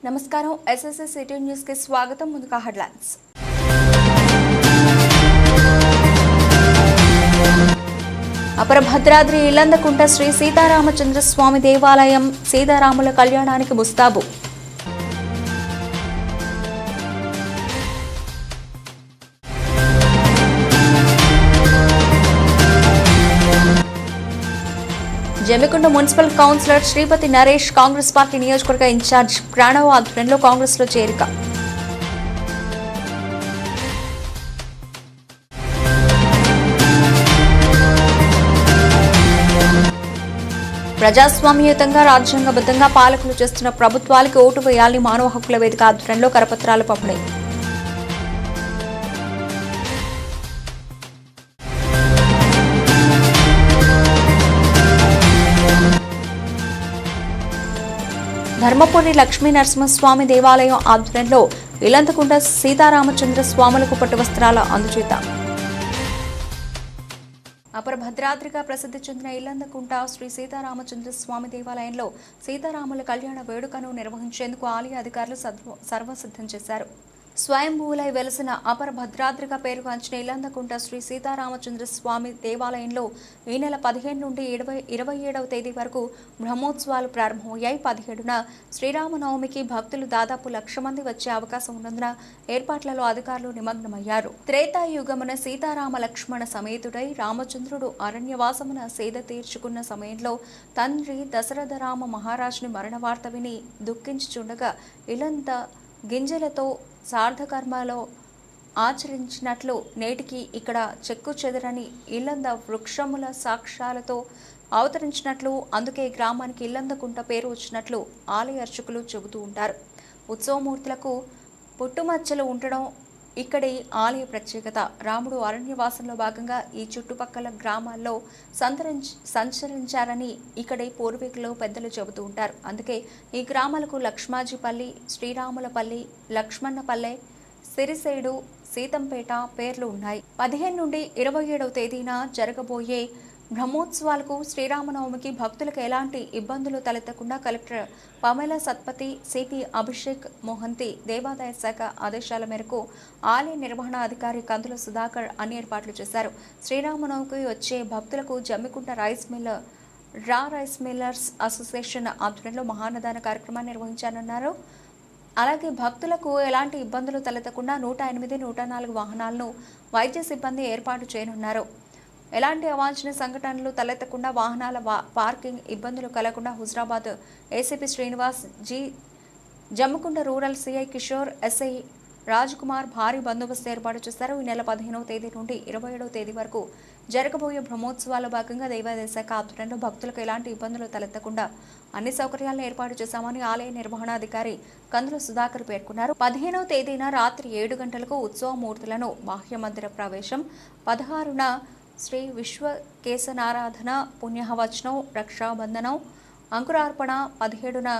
నమస్కారం SSS city news కి స్వాగతం. ముందుగా హెడ్లైన్స్. అపర భద్రాద్రి ఇల్లందకుంట శ్రీ సీతారామచంద్ర స్వామి దేవాలయం సీతారాముల కళ్యాణానికి ముస్తాబు. Jammikunta municipal councillor Sripathi Naresh Congress party నియోజకవర్గ ఇన్ఛార్జ్ ప్రణవ్ ఆధ్వర్యంలో కాంగ్రెస్లో చేరిక. ప్రజాస్వామ్యయుతంగా రాజ్యాంగబద్ధంగా పాలకులు చేస్తున్న ప్రభుత్వాలకు ఓటు వేయాలని మానవ హక్కుల వేదిక ఆధ్వర్యంలో కరపత్రాలు పంపిణీ. ధర్మపురి లక్ష్మీ నరసింహస్వామి దేవాలయం ఆధ్వర్యంలో ఇల్లంతకుంట సీతారామచంద్ర స్వాములకు పట్టువస్త్రాల అందుచేత. అపర భద్రాద్రిగా ప్రసిద్ధి చెందిన ఇల్లంతకుంట శ్రీ సీతారామచంద్ర స్వామి దేవాలయంలో సీతారాముల కళ్యాణ వేడుకను నిర్వహించేందుకు ఆలయ అధికారులు సర్వసిద్ధం చేశారు. స్వయంభూలై వెలసిన అపర భద్రాద్రిగా పేరుగాంచిన ఇల్లంతకుంట శ్రీ సీతారామచంద్ర స్వామి దేవాలయంలో ఈ నెల 15 నుండి 27వ తేదీ వరకు బ్రహ్మోత్సవాలు ప్రారంభమయ్యాయి. 17న శ్రీరామనవమికి భక్తులు దాదాపు 1,00,000 మంది వచ్చే అవకాశం ఉన్నందున ఏర్పాట్లలో అధికారులు నిమగ్నమయ్యారు. త్రేతాయుగమున సీతారామ లక్ష్మణ సమేతుడై రామచంద్రుడు అరణ్యవాసమున సేద తీర్చుకున్న సమయంలో తండ్రి దశరథ రామ మహారాజుని మరణ వార్త విని దుఃఖించుచుండగా ఇల్లంత గింజలతో సార్థకర్మలో ఆచరించినట్లు నేటికి ఇక్కడ చెక్కు చెదరని ఇల్లంద వృక్షముల సాక్ష్యాలతో అవతరించినట్లు, అందుకే గ్రామానికి ఇల్లందకుంట పేరు వచ్చినట్లు ఆలయ అర్చకులు చెబుతూ ఉంటారు. ఉత్సవమూర్తులకు పుట్టుమచ్చలు ఉండడం ఇక్కడి ఆలయ ప్రత్యేకత. రాముడు అరణ్యవాసంలో భాగంగా ఈ చుట్టుపక్కల గ్రామాల్లో సంచరించారని ఇక్కడి పూర్వీకులు పెద్దలు చెబుతూ ఉంటారు. అందుకే ఈ గ్రామాలకు లక్ష్మాజీపల్లి, శ్రీరాములపల్లి, లక్ష్మణపల్లె, సిరిసేడు, సీతంపేట పేర్లు ఉన్నాయి. 15 నుండి 27వ తేదీన జరగబోయే బ్రహ్మోత్సవాలకు శ్రీరామనవమికి భక్తులకు ఎలాంటి ఇబ్బందులు తలెత్తకుండా కలెక్టర్ పమేల సత్పతి, సిపి అభిషేక్ మోహంతి దేవాదాయ శాఖ ఆదేశాల మేరకు ఆలయ నిర్వహణ అధికారి కందుల సుధాకర్ అన్ని ఏర్పాట్లు చేశారు. శ్రీరామనవమికి వచ్చే భక్తులకు జమ్మికుంట రైస్ మిల్లర్స్ అసోసియేషన్ ఆధ్వర్యంలో మహానదాన కార్యక్రమాన్ని నిర్వహించారన్నారు. అలాగే భక్తులకు ఎలాంటి ఇబ్బందులు తలెత్తకుండా 108, 104 వాహనాలను వైద్య సిబ్బంది ఏర్పాటు చేయనున్నారు. ఎలాంటి అవాంఛనీయ సంఘటనలు తలెత్తకుండా వాహనాల పార్కింగ్ ఇబ్బందులు కలగకుండా Huzurabad ACP Srinivas ji, Jammikunta rural CI Kishore, SI Rajkumar భారీ బందోబస్తు ఏర్పాటు చేశారు. ఈ నెల 15వ తేదీ నుండి 27వ తేదీ వరకు జరగబోయే బ్రహ్మోత్సవాల్లో భాగంగా దేవాదాయ శాఖ ఆధ్వర్యంలో భక్తులకు ఎలాంటి ఇబ్బందులు తలెత్తకుండా అన్ని సౌకర్యాలను ఏర్పాటు చేశామని ఆలయ నిర్వహణాధికారి కందుల సుధాకర్ పేర్కొన్నారు. 15వ తేదీన రాత్రి 7 గంటలకు ఉత్సవమూర్తులను బాహ్య మందిర ప్రవేశం, 16న శ్రీ విశ్వకేశనారాధన, పుణ్యహవచనం, రక్షాబంధనం, అంకురార్పణ, 17న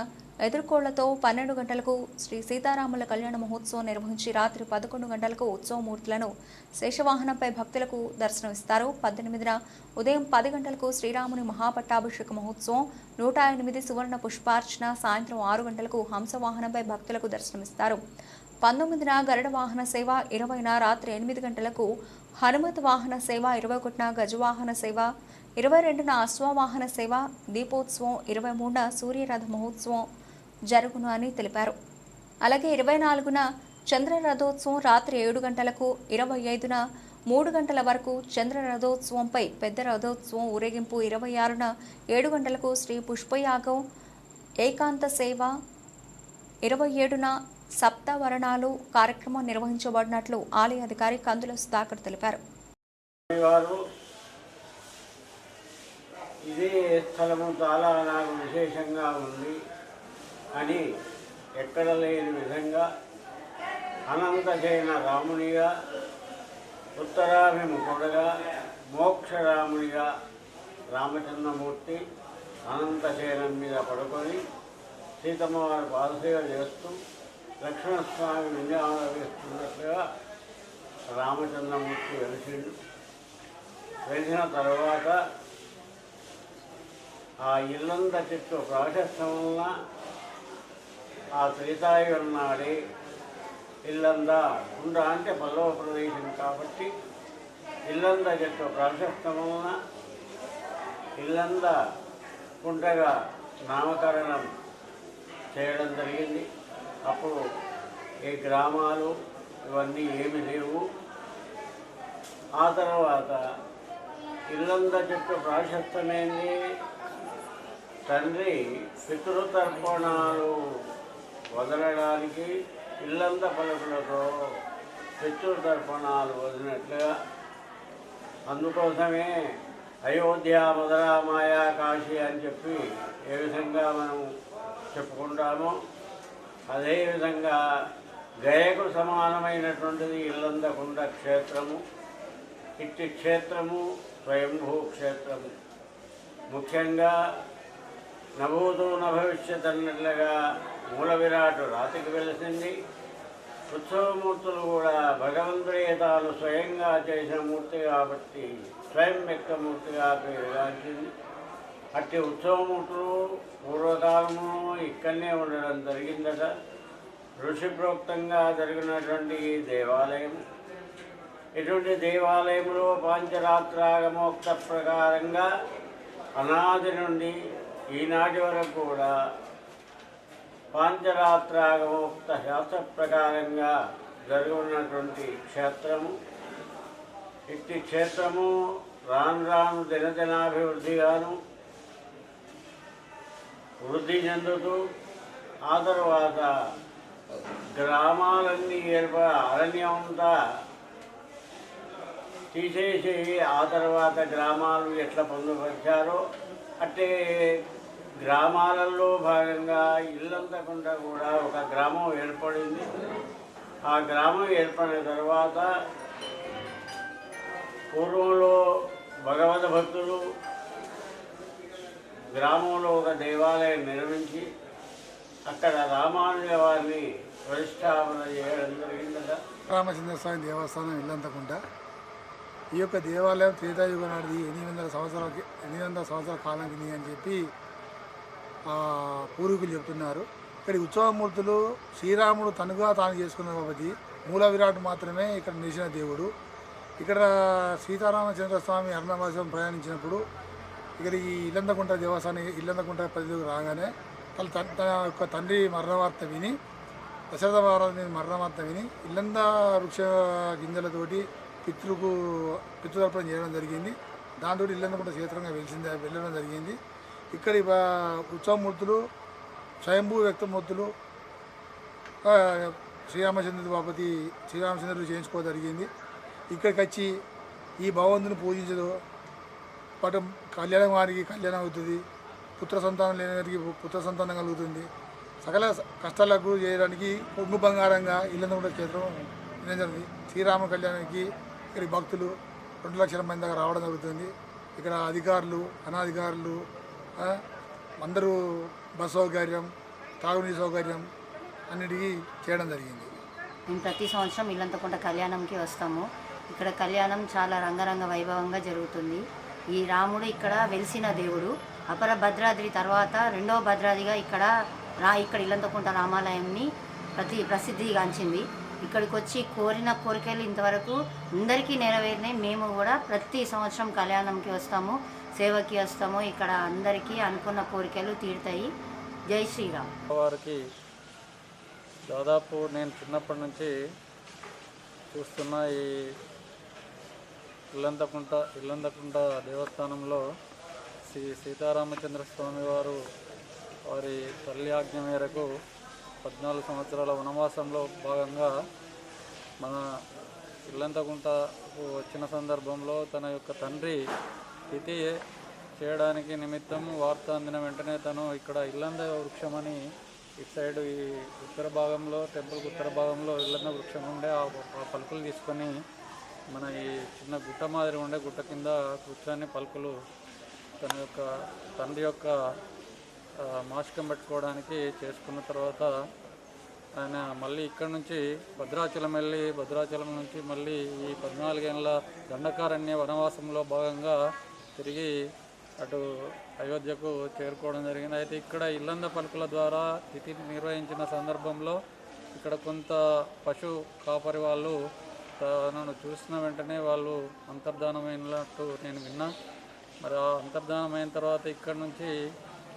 ఎదుర్కోళ్లతో 12 గంటలకు శ్రీ సీతారాముల కళ్యాణ మహోత్సవం నిర్వహించి రాత్రి 11 గంటలకు ఉత్సవమూర్తులను శేషవాహనంపై భక్తులకు దర్శనమిస్తారు. 18న ఉదయం 10 గంటలకు శ్రీరాముని మహాపట్టాభిషేక మహోత్సవం, 108 సువర్ణ పుష్పార్చన, సాయంత్రం 6 గంటలకు హంసవాహనంపై భక్తులకు దర్శనమిస్తారు. 19న గరుడ వాహన సేవ, 20న రాత్రి 8 గంటలకు హనుమత్ వాహన సేవ, 21న గజవాహన సేవ, 22న అశ్వవాహన సేవ, దీపోత్సవం, 23న సూర్యరథ మహోత్సవం జరుగును అని తెలిపారు. అలాగే 24న చంద్ర రథోత్సవం రాత్రి 7 గంటలకు, 25న 3 గంటల వరకు చంద్ర రథోత్సవంపై పెద్ద రథోత్సవం ఊరేగింపు, 26న 7 గంటలకు శ్రీ పుష్పయాగం ఏకాంత సేవ, 27న సప్తవరణాలు కార్యక్రమం నిర్వహించబడినట్లు ఆలయ అధికారి కందుల సుధాకర్ తెలిపారు. ఇదే స్థలము చాలా నాకు విశేషంగా ఉంది అని ఎక్కడ లేని విధంగా అనంతశయన రామునిగా, ఉత్తరాభిముఖుడుగా, మోక్షరామునిగా రామచంద్రమూర్తి అనంతశయనం మీద పడుకొని సీతమ్మ వారి పాదసేవ చేస్తూ లక్ష్మణస్వామి వింధ్యావనం వేస్తున్నట్లుగా రామచంద్రమూర్తి వెలిసిన తర్వాత ఆ ఇల్లంత చెట్టు ప్రాశస్తం వలన ఆ త్రేతాయుగం నాడే ఇల్లంద కుండ అంటే పల్లవ ప్రదేశం కాబట్టి ఇల్లంద చెట్టు ప్రాశస్తం వలన ఇల్లంద కుంటగా నామకరణం చేయడం జరిగింది. అప్పుడు ఈ గ్రామాలు ఇవన్నీ ఏమి లేవు. ఆ తర్వాత ఇల్లంద చెట్టు ప్రాశస్తమైంది. తండ్రి పితృతర్పణాలు వదలడానికి ఇల్లంద పలుకులతో పితృతర్పణాలు వదిలినట్లుగా, అందుకోసమే అయోధ్య మధుర మాయా కాశీ అని చెప్పి ఏ విధంగా మనం చెప్పుకుంటామో అదేవిధంగా గయకు సమానమైనటువంటిది ఇల్లందకుండ క్షేత్రము. ఇట్టి క్షేత్రము స్వయంభూ క్షేత్రము. ముఖ్యంగా నభూతో నభవిష్యత్ అన్నట్లుగా మూల విరాటు రాతికి వెలిసింది. ఉత్సవమూర్తులు కూడా భగవంతుడే తాను స్వయంగా చేసిన మూర్తి కాబట్టి స్వయం వ్యక్తమూర్తిగా పేరుగాంచింది. అట్టి ఉత్సవమూర్తులు పూర్వకాలము ఇక్కడనే ఉండడం జరిగిందట. ఋషి ప్రోక్తంగా జరిగినటువంటి ఈ దేవాలయం, ఇటువంటి దేవాలయంలో పాంచరాత్రాగమోక్త ప్రకారంగా అనాది నుండి ఈనాటి వరకు కూడా పాంచరాత్రాగమోక్త శాస్త్ర ప్రకారంగా జరుగుతున్నటువంటి క్షేత్రము. ఇట్టి క్షేత్రము రాను రాను దినదినాభివృద్ధిగాను వృద్ధి చెందుతూ ఆ తర్వాత గ్రామాలన్నీ అరణ్యమంతా తీసేసి ఆ తర్వాత గ్రామాలు ఎట్లా పొందుపరిచారో అట్టే గ్రామాలలో భాగంగా ఇల్లంతకుండా కూడా ఒక గ్రామం ఏర్పడింది. ఆ గ్రామం ఏర్పడిన తర్వాత పూర్వంలో భగవద్ భక్తులు గ్రామంలో ఒక దేవాలయం నిర్మించి అక్కడ రామానుజ వారిని ప్రతిష్టాపన చేయడం జరిగిందట. రామచంద్ర స్వామి దేవస్థానం ఇల్లంతకుంట. ఈ యొక్క దేవాలయం త్రేతాయుగం నాటిది 800 సంవత్సరాల కాలం కింది అని చెప్పి పూర్వీకులు చెప్తున్నారు. ఇక్కడి ఉత్సవమూర్తులు శ్రీరాముడు తనుగా తాను చేసుకున్న కాబట్టి మూల విరాట్ మాత్రమే ఇక్కడ నిలిచిన దేవుడు. ఇక్కడ సీతారామచంద్ర స్వామి అరణ్యవాసం ప్రయాణించినప్పుడు ఇక్కడ ఈ ఇల్లందకుంట దేవస్థానం ఇల్లందకుంట పరిధిలోకి రాగానే తన యొక్క తండ్రి మరణవార్త విని దశరథ మహారాజు మరణవార్త విని ఇల్లంద వృక్ష గింజలతోటి పితృతర్పణ చేయడం జరిగింది. దాంతో ఇల్లందకుంట క్షేత్రంగా వెళ్ళడం జరిగింది. ఇక్కడి ఉత్సవమూర్తులు స్వయంభూ వ్యక్తమూర్తులు శ్రీరామచంద్రుడు చేయించుకోవడం జరిగింది. ఇక్కడికి వచ్చి ఈ భగవంతుని పూజించదు పాటు కళ్యాణం వారికి కళ్యాణం అవుతుంది, పుత్ర సంతానం లేని వారికి పుత్ర సంతానం కలుగుతుంది. సకల కష్టాలకు చేయడానికి పొంగు బంగారంగా ఇల్లందకుంట క్షేత్రం జరిగింది. శ్రీరామ కళ్యాణానికి ఇక్కడి భక్తులు 2 లక్షల మంది దాకా రావడం జరుగుతుంది. ఇక్కడ అధికారులు అనాధికారులు అందరూ బస్ సౌకర్యం తాగునీటి సౌకర్యం అన్నిటికీ చేయడం జరిగింది. మేము ప్రతి సంవత్సరం ఇల్లంతకుంట కళ్యాణంకి వస్తాము. ఇక్కడ కళ్యాణం చాలా రంగరంగ వైభవంగా జరుగుతుంది. ఈ రాముడు ఇక్కడ వెలిసిన దేవుడు. అపర భద్రాద్రి తర్వాత 2వ భద్రాద్రిగా ఇక్కడ ఇల్లంతకుంట రామాలయంని ప్రసిద్ధిగాంచింది. ఇక్కడికి వచ్చి కోరిన కోరికలు ఇంతవరకు అందరికీ నెరవేరినాయి. మేము కూడా ప్రతి సంవత్సరం కళ్యాణంకి వస్తాము, సేవకి వస్తాము. ఇక్కడ అందరికీ అనుకున్న కోరికలు తీరుతాయి. జై శ్రీరామ్. వారికి దాదాపు నేను చిన్నప్పటి నుంచి చూస్తున్న ఈ ఇల్లంతకుంట దేవస్థానంలో శ్రీ సీతారామచంద్ర స్వామి వారి తల్లి ఆజ్ఞ మేరకు 14 సంవత్సరాల వనవాసంలో భాగంగా మన ఇల్లంతకుంటకు వచ్చిన సందర్భంలో తన యొక్క తండ్రి తిథి చేయడానికి నిమిత్తం వార్త అందిన వెంటనే తను ఇక్కడ ఇల్లంద వృక్షమని ఇటు సైడ్ ఈ ఉత్తర భాగంలో టెంపుల్కి ఉత్తర భాగంలో ఇల్లంద వృక్షం ఉండే ఆ పలుకులు తీసుకొని మన ఈ చిన్న గుట్ట మాదిరి ఉండే గుట్ట కింద కూర్చొని పలుకులు తన యొక్క తండ్రి యొక్క మాసికం పెట్టుకోవడానికి చేసుకున్న తర్వాత ఆయన మళ్ళీ ఇక్కడ నుంచి భద్రాచలం వెళ్ళి భద్రాచలం నుంచి మళ్ళీ ఈ 14 ఏళ్ళ దండకారణ్య వనవాసంలో భాగంగా తిరిగి అటు అయోధ్యకు చేరుకోవడం జరిగింది. అయితే ఇక్కడ ఇల్లంద పలుకుల ద్వారా తిథి నిర్వహించిన సందర్భంలో ఇక్కడ కొంత పశు కాపరి వాళ్ళు నన్ను చూసిన వెంటనే వాళ్ళు అంతర్ధానమైనట్టు నేను విన్నా. మరి ఆ అంతర్ధానమైన తర్వాత ఇక్కడ నుంచి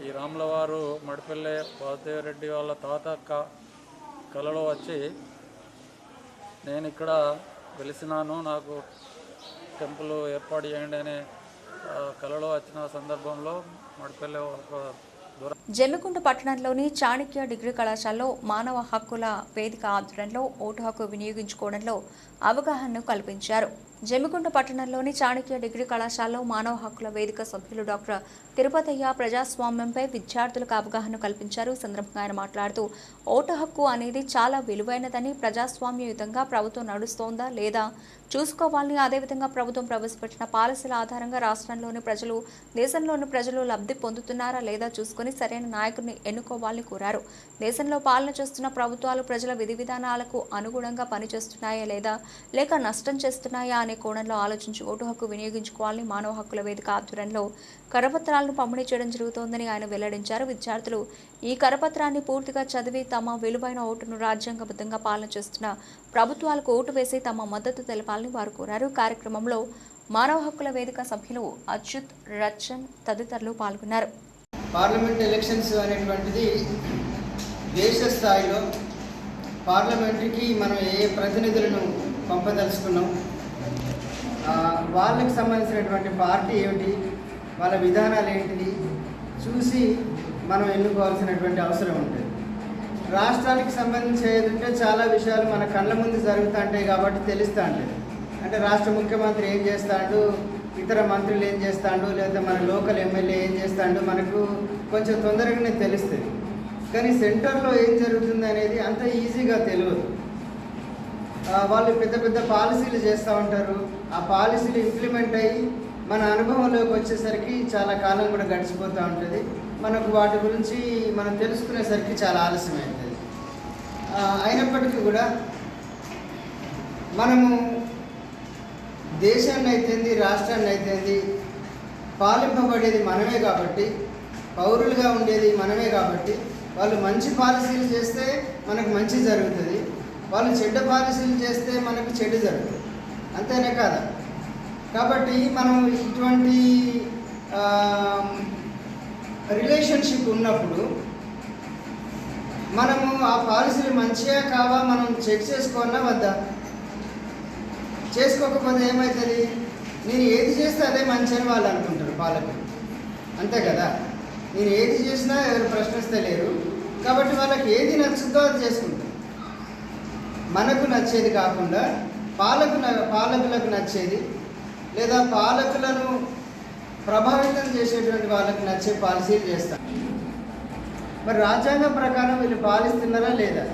ఈ రాములవారు మడిపల్లె వాసుదేవరెడ్డి వాళ్ళ తాత కలలో వచ్చి నేను ఇక్కడ వెలిసినాను, నాకు టెంపుల్ ఏర్పాటు చేయండి అనే కలలో వచ్చిన సందర్భంలో మడిపల్లె ఒక జమ్మికుంట పట్టణంలోని చాణక్య డిగ్రీ కళాశాలలో మానవ హక్కుల వేదిక ఆధ్వర్యంలో ఓటు హక్కు వినియోగించుకోవడంలో అవగాహనను కల్పించారు. జమ్మికుంట పట్టణంలోని చాణక్య డిగ్రీ కళాశాలలో మానవ హక్కుల వేదిక సభ్యులు డాక్టర్ తిరుపతయ్య ప్రజాస్వామ్యంపై విద్యార్థులకు అవగాహన కల్పించారు. ఈ సందర్భంగా ఆయన మాట్లాడుతూ ఓటు హక్కు అనేది చాలా విలువైనదని, ప్రజాస్వామ్యయుతంగా ప్రభుత్వం నడుస్తోందా లేదా చూసుకోవాలని, అదేవిధంగా ప్రభుత్వం ప్రవేశపెట్టిన పాలసీల ఆధారంగా రాష్ట్రంలోని ప్రజలు, దేశంలోని ప్రజలు లబ్ధి పొందుతున్నారా లేదా చూసుకుని సరైన నాయకుడిని ఎన్నుకోవాలని కోరారు. దేశంలో పాలన చేస్తున్న ప్రభుత్వాలు ప్రజల విధి విధానాలకు అనుగుణంగా పనిచేస్తున్నాయా లేదా లేక నష్టం చేస్తున్నాయా అనే కోణంలో ఆలోచించి ఓటు హక్కు వినియోగించుకోవాలని మానవ హక్కుల వేదిక ఆధ్వర్యంలో కరపత్రాలను పంపిణీ చేయడం జరుగుతోందని ఆయన వెల్లడించారు. విద్యార్థులు ఈ కరపత్రాన్ని పూర్తిగా చదివి తమ విలువైన ఓటును రాజ్యాంగబద్ధంగా పాలన చేస్తున్న ప్రభుత్వాలకు ఓటు వేసి తమ మద్దతు తెలపాలని వారు కోరారు. కార్యక్రమంలో మానవ హక్కుల వేదిక సభ్యులు అచ్యుత్, రచన్ తదితరులు పాల్గొన్నారు. పార్లమెంట్ ఎలక్షన్స్ అనేటువంటిది దేశ స్థాయిలో పార్లమెంట్కి మనం ఏ ప్రతినిధులను పంపదలుచుకున్నాం, వాళ్ళకి సంబంధించినటువంటి పార్టీ ఏమిటి, వాళ్ళ విధానాలు ఏంటిది చూసి మనం ఎన్నుకోవాల్సినటువంటి అవసరం ఉంటుంది. రాష్ట్రానికి సంబంధించి ఏదంటే చాలా విషయాలు మన కళ్ళ ముందు జరుగుతుంటాయి కాబట్టి తెలుస్తూ ఉంటుంది. అంటే రాష్ట్ర ముఖ్యమంత్రి ఏం చేస్తాడు, ఇతర మంత్రులు ఏం చేస్తాడు, లేదా మన లోకల్ ఎమ్మెల్యే ఏం చేస్తాడు మనకు కొంచెం తొందరగానే తెలుస్తుంది. కానీ సెంటర్లో ఏం జరుగుతుంది అనేది అంత ఈజీగా తెలియదు. వాళ్ళు పెద్ద పెద్ద పాలసీలు చేస్తూ ఉంటారు. ఆ పాలసీలు ఇంప్లిమెంట్ అయ్యి మన అనుభవంలోకి వచ్చేసరికి చాలా కాలం కూడా గడిచిపోతూ ఉంటుంది. మనకు వాటి గురించి మనం తెలుసుకునేసరికి చాలా ఆలస్యమవుతుంది. అయినప్పటికీ కూడా మనము దేశాన్ని అయితేంది, రాష్ట్రాన్ని అయితేంది పాలింపబడేది మనమే కాబట్టి, పౌరులుగా ఉండేది మనమే కాబట్టి, వాళ్ళు మంచి పాలసీలు చేస్తే మనకు మంచి జరుగుతుంది, వాళ్ళు చెడ్డ పాలసీలు చేస్తే మనకు చెడు జరుగుతుంది. అంతేనే కాదా? కాబట్టి మనం ఇటువంటి రిలేషన్షిప్ ఉన్నప్పుడు మనము ఆ పాలసీలు మంచిగా కావా మనం చెక్ చేసుకోవాలా వద్దా? చేసుకోకపోతే ఏమవుతుంది, నేను ఏది చేస్తే అదే మంచి అని వాళ్ళు అనుకుంటారు పాలకులు. అంతే కదా? నేను ఏది చేసినా ఎవరు ప్రశ్నిస్తే లేరు కాబట్టి వాళ్ళకి ఏది నచ్చుతుందో అది చేసుకుంటారు. మనకు నచ్చేది కాకుండా పాలకులకు నచ్చేది లేదా పాలకులను ప్రభావితం చేసేటువంటి వాళ్ళకి నచ్చే పాలసీలు చేస్తారు. మరి రాజ్యాంగం ప్రకారం వీళ్ళు పాలిస్తున్నారా లేదా?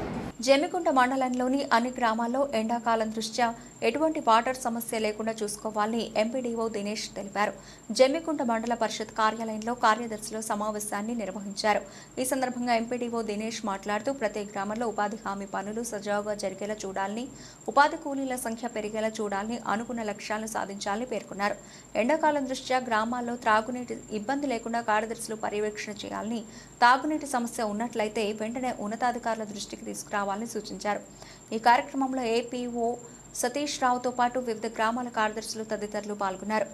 జమ్మికుంట మండలంలోని అన్ని గ్రామాల్లో ఎండాకాలం దృష్ట్యా ఎటువంటి వాటర్ సమస్య లేకుండా చూసుకోవాలని ఎంపీడీఓ దినేష్ తెలిపారు. జమ్మికుంట మండల పరిషత్ కార్యాలయంలో కార్యదర్శుల సమావేశాన్ని నిర్వహించారు. ఈ సందర్భంగా ఎంపీడీఓ దినేష్ మాట్లాడుతూ ప్రతి గ్రామంలో ఉపాధి హామీ పనులు సజావుగా జరిగేలా చూడాలని, ఉపాధి కూలీల సంఖ్య పెరిగేలా చూడాలని, అనుకున్న లక్ష్యాలను సాధించాలని పేర్కొన్నారు. ఎండాకాలం దృష్ట్యా గ్రామాల్లో త్రాగునీటి ఇబ్బంది లేకుండా కార్యదర్శులు పర్యవేక్షణ చేయాలని, తాగునీటి సమస్య ఉన్నట్లయితే వెంటనే ఉన్నతాధికారుల దృష్టికి తీసుకురావాలని సూచించారు. ఈ కార్యక్రమంలో ఏపీఓ సతీష్ రావుతో పాటు వివిధ గ్రామాల కార్యదర్శులు తదితరులు పాల్గొన్నారు.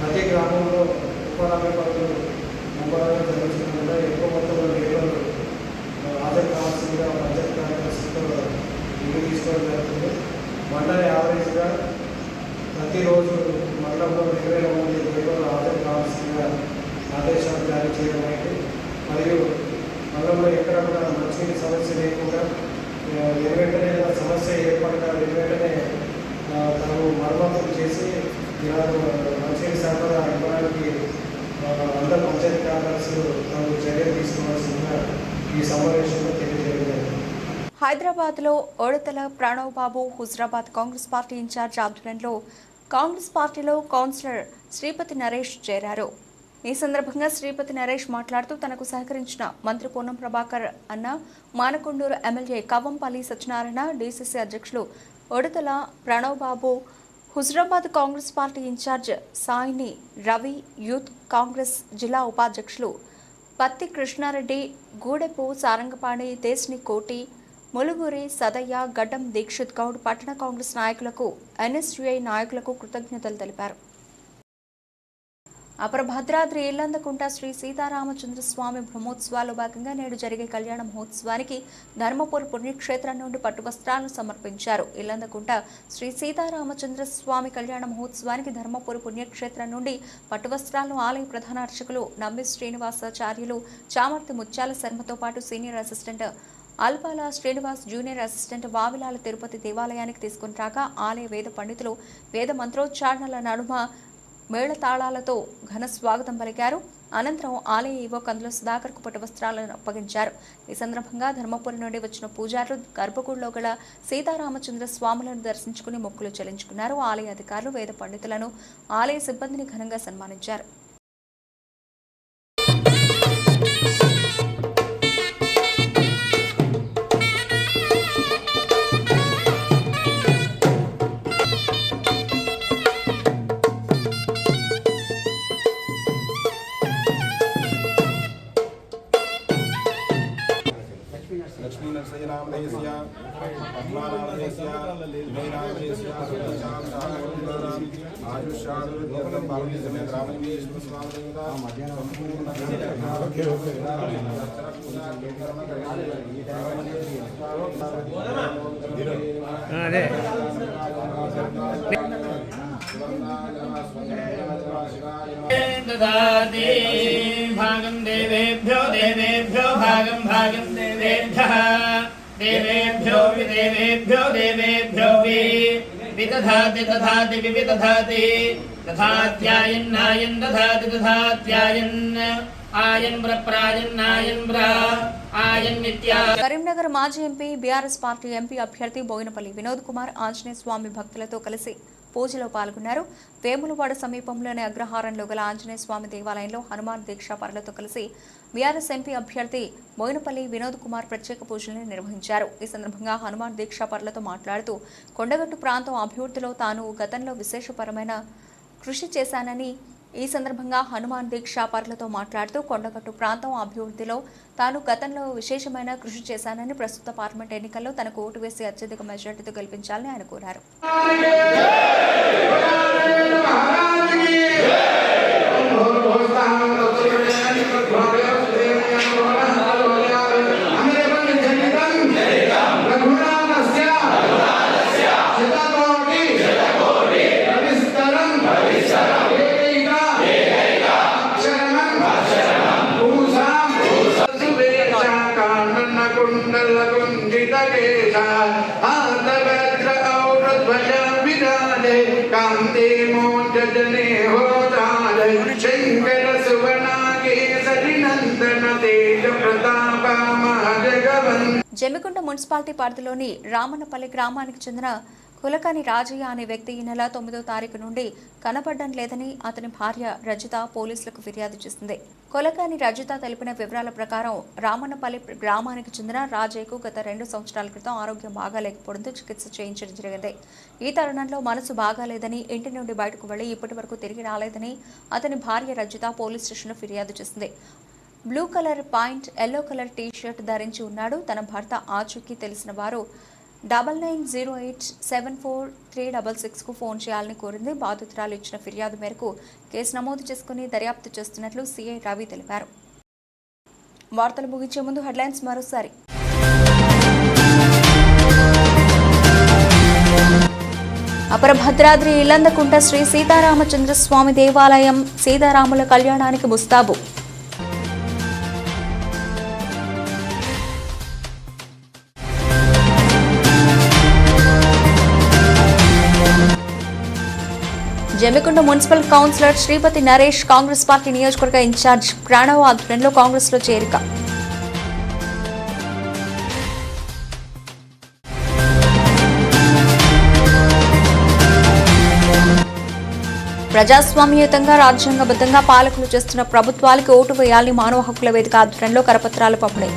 ప్రతి గ్రామంలో ఉపాధి పనులు జరుగుతుందా ఎక్కువ మొత్తంలో లేబర్లు హాజరు కావాల్సిందిగా పంచాయతీ కార్యదర్శులతో ఇల్లు తీసుకోవడం జరుగుతుంది. మండల యావరేజ్గా ప్రతిరోజు మండలంలో 20,000 మంది లేబర్లు హాజరు కావాల్సిందిగా ఆదేశాలు జారీ చేయడం అయింది. మరియు మండలంలో ఎక్కడ కూడా మంచినీటి సమస్య లేకుండా వెంటనే సమస్య ఏర్పడగా వెంటనే తను మరమ్మతులు చేసి మంచినీటి సరఫరా ఇవ్వడానికి అందరూ పంచాయతీ కార్యదర్శులు తమకు చర్యలు తీసుకోవాల్సిందిగా ఈ సమావేశంలో తెలియజేయడం. హైదరాబాద్లో ఓడతల ప్రణవ్ బాబు హుజరాబాద్ కాంగ్రెస్ పార్టీ ఇన్ఛార్జ్ ఆధ్వర్యంలో కాంగ్రెస్ పార్టీలో కౌన్సిలర్ శ్రీపతి నరేష్ చేరారు. ఈ సందర్భంగా శ్రీపతి నరేష్ మాట్లాడుతూ తనకు సహకరించిన మంత్రి పొన్నం ప్రభాకర్ అన్న, మానకొండూరు ఎమ్మెల్యే కవ్వంపల్లి సత్యనారాయణ, డీసీసీ అధ్యక్షులు ఒడతల ప్రణవ్ బాబు, హుజరాబాద్ కాంగ్రెస్ పార్టీ ఇన్ఛార్జ్ సాయిని రవి, యూత్ కాంగ్రెస్ జిల్లా ఉపాధ్యక్షులు పత్తి కృష్ణారెడ్డి, గూడెపు సారంగపాణి, దేశ్ని కోటి, ములుగురి సదయ్య, గడ్డం దీక్షిత్ గౌడ్, పట్టణ కాంగ్రెస్ నాయకులకు, ఎన్ఎస్యుఐ నాయకులకు కృతజ్ఞతలు తెలిపారు. అపర భద్రాద్రి ఇల్లందకుంట శ్రీ సీతారామచంద్రస్వామి బ్రహ్మోత్సవాల్లో భాగంగా నేడు జరిగే కళ్యాణ మహోత్సవానికి ధర్మపురి పుణ్యక్షేత్రం నుండి పట్టు వస్త్రాలను సమర్పించారు. ఇల్లందకుంట శ్రీ సీతారామచంద్రస్వామి కళ్యాణ మహోత్సవానికి ధర్మపురి పుణ్యక్షేత్రం నుండి పట్టు వస్త్రాలను ఆలయ ప్రధాన అర్చకులు నంబి శ్రీనివాసాచార్యులు చామర్తి ముత్యాల శర్మతో పాటు senior assistant Alpala Srinivas, junior assistant Vavilala Tirupathi దేవాలయానికి తీసుకుని రాగా ఆలయ వేద పండితులు వేద మంత్రోచ్చారణల నడుమ మేళతాళాలతో ఘన స్వాగతం పలికారు. అనంతరం ఆలయ ఈవో కందుల సుధాకర్కు పట్టు వస్త్రాలను అప్పగించారు. ఈ సందర్భంగా ధర్మపురి నుండి వచ్చిన పూజారులు గర్భగుడిలో గల సీతారామచంద్ర స్వాములను దర్శించుకుని మొక్కులు చెల్లించుకున్నారు. ఆలయ అధికారులు వేద పండితులను, ఆలయ సిబ్బందిని ఘనంగా సన్మానించారు. लक्ष्मीनरसयनामधेयस्य पद्मानामधेयस्य विनयनामधेयस्य आयुष्यादुर्गतं पार्वतीसमेत रामलिंगेश्वर स्वामिदेवता ददाति भागं देवेभ्यो देवेभ्यो भागं भागं देवेभ्यः देवेभ्यो विदेवेभ्यो देवेभ्यो विदधाति दधाति विदधाति दधात्यायन्नायन् दधाति दधात्यायन् ఆయన్ ప్రప్రాయన్నాయన్ బ్రా ఆయన్ నిత్యా. కరీంనగర్ మాజీ ఎంపీ బీఆర్ఎస్ పార్టీ ఎంపీ అభ్యర్థి బోయినపల్లి వినోద్ కుమార్ ఆంజనేయ స్వామి భక్తులతో కలిసి పూజలో పాల్గొన్నారు. వేములవాడ సమీపంలోని అగ్రహారంలో గల ఆంజనేయ స్వామి దేవాలయంలో హనుమాన్ దీక్షా పరులతో కలిసి బీఆర్ఎస్ ఎంపీ అభ్యర్థి బోయినపల్లి వినోద్ కుమార్ ప్రత్యేక పూజలను నిర్వహించారు. ఈ సందర్భంగా హనుమాన్ దీక్షా పరులతో మాట్లాడుతూ కొండగట్టు ప్రాంతం అభివృద్ధిలో తాను గతంలో విశేషపరమైన కృషి చేశానని, ఈ సందర్భంగా హనుమాన్ దీక్షా పరులతో మాట్లాడుతూ కొండగట్టు ప్రాంతం అభివృద్ధిలో తాను గతంలో విశేషమైన కృషి చేశానని, ప్రస్తుత పార్లమెంట్ ఎన్నికల్లో తనకు ఓటు వేసి అత్యధిక మెజార్టీతో గెలిపించాలని ఆయన కోరారు. జమ్మికుంట మున్సిపాలిటీ పరిధిలోని రామన్నపల్లి గ్రామానికి చెందిన కులకాని రాజయ్య అనే వ్యక్తి ఈ నెల 9వ తారీఖు నుండి కనపడడం లేదని అతని భార్య రజిత పోలీసులకు ఫిర్యాదు చేసింది. కులకాని రజిత తెలిపిన వివరాల ప్రకారం రామన్నపల్లి గ్రామానికి చెందిన రాజయ్యకు గత 2 సంవత్సరాల క్రితం ఆరోగ్యం బాగాలేకపోవడంతో చికిత్స చేయించడం జరిగింది. ఈ తరుణంలో మనసు బాగాలేదని ఇంటి నుండి బయటకు వెళ్లి ఇప్పటి వరకు తిరిగి రాలేదని అతని భార్య రజిత పోలీస్ స్టేషన్లో ఫిర్యాదు చేసింది. Blue colour pant, yellow colour t-shirt ధరించి ఉన్నాడు. తన భర్త ఆచూకీ తెలిసిన వారు 9908743666కు ఫోన్ చేయాలని కోరింది. బాధితురాలు ఇచ్చిన ఫిర్యాదు మేరకు కేసు నమోదు చేసుకుని దర్యాప్తు చేస్తున్నట్లు సీఐ రవి తెలిపారు. వార్తలు ముగించే ముందు హెడ్లైన్స్ మరోసారి. అపర భద్రాద్రి ఇల్లందకుంట శ్రీ సీతారామచంద్రస్వామి దేవాలయం సీతారాముల కళ్యాణానికి ముస్తాబు. Jammikunta municipal councillor Sripathi Naresh Congress party నియోజకవర్గ ఇన్ఛార్జ్ ప్రణవ్ ఆధ్వర్యంలో కాంగ్రెస్లో చేరిక. ప్రజాస్వామ్యయుతంగా రాజ్యాంగబద్ధంగా పాలకులు చేస్తున్న ప్రభుత్వాలకు ఓటు వేయాలని మానవ హక్కుల వేదిక ఆధ్వర్యంలో కరపత్రాలు పంపిణీ.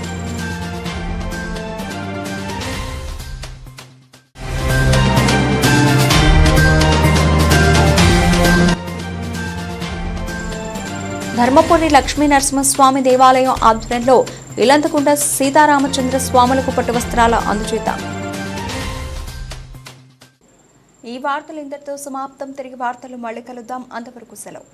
ధర్మపురి లక్ష్మీ నరసింహస్వామి దేవాలయం ఆధ్వర్యంలో ఇలంతకుంట సీతారామచంద్ర స్వాములకు పట్టు వస్త్రాల అందుచేత. ఈ వార్తలు ఇంతటితో సమాప్తం. తిరిగి వార్తలు మళ్ళీ కలుద్దాం. అంతవరకు సెలవు.